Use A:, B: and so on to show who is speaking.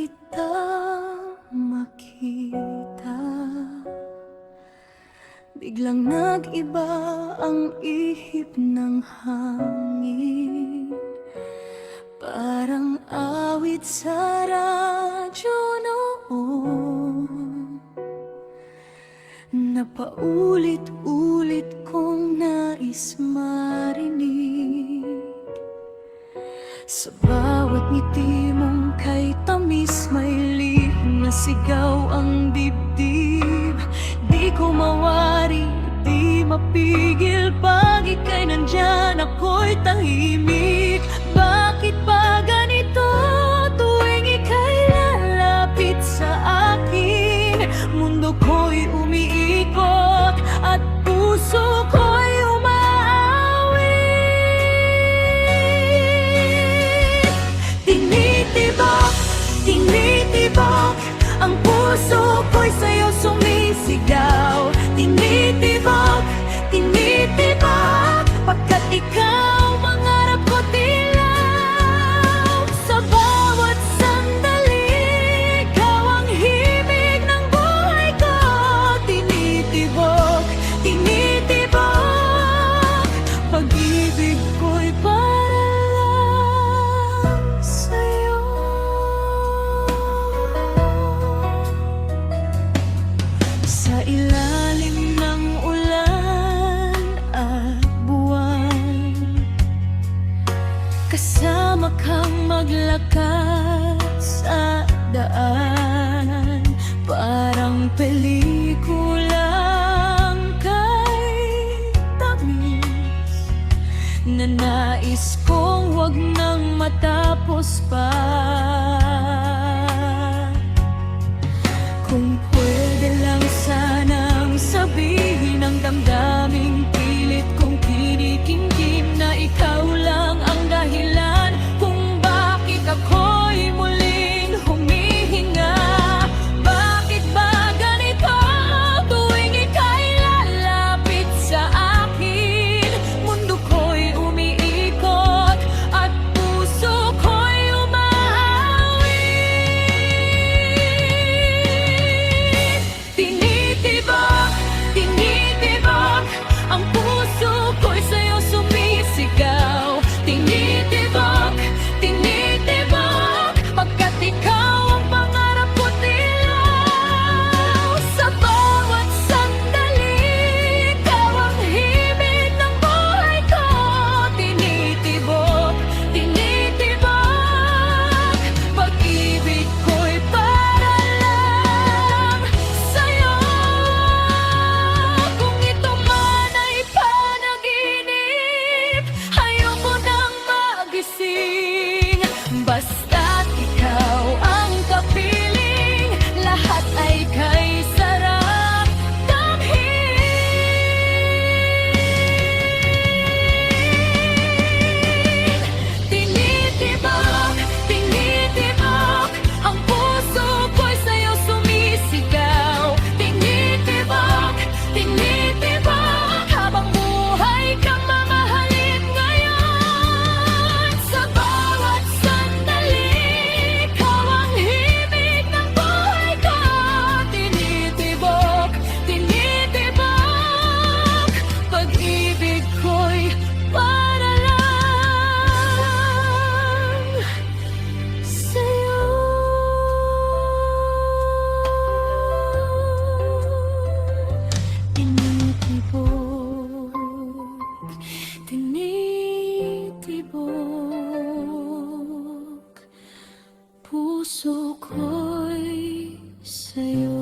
A: kita makita, biglang nag-iba ang ihip ng hangin. Parang awit sa radyo noon, na paulit-ulit kong nais marinig. Sa bawat ngiti mong kay tamis, may lihim na sigaw ang dibdib. Di ko mawari, di mapigil, pag ika'y nandyan ako'y tahimik. Bakit ba ganito tuwing ika'y lalapit sa akin? Mundo ko'y umiikot at puso ko'y umaawit. Tinitibok, tinitibok, ang puso ko'y sa'yo sumisigaw. Tinitibok, tinitibok, pagkat ikaw mangarap ko dilaw. Sa bawat sandali, ikaw ang himig ng buhay ko. Tinitibok, tinitibok, pag-ibig ko'y para lang sa'yo. Sa ilalim ng ulan at buwan, kasama kang maglakad sa daan. Parang pelikulang kay tamis, na nais kong wag nang matapos pa. Kung pwede lang sanang sabihin ang damdaming pilit kong kinikimkim, na ikaw lang ang dahilan kung bakit ako'y muling humihinga. Bakit ba ganito tuwing ika'y lalapit sa akin? Mundo ko'y umiikot at puso ko'y umaawit. Tinitibok, tinitibok, ang puso ko'y sa'yo sumisigaw. Tinitibok, tinitibok, pagkat ikaw ang pangarap ko dilaw. Sa bawat sandali, ikaw ang himig ng buhay ko. Tinitibok, tinitibok, pag-ibig ko'y para lang sa'yo. Kung ito man ay panaginip, ayoko nang magising. Basta't ikaw ang kapiling, lahat ay kay sarap damhin. Tinitibok, tinitibok, ang puso ko'y sa'yo sumisigaw. Tinitibok, tinitibok, habang buhay kang mamahalin ngayon. Sa bawat sandali, ikaw ang himig ng buhay ko. Tinitibok, tinitibok, pag-ibig ko'y para lang sa'yo. Tinitibok, tinitibok, puso ko'y sa'yo.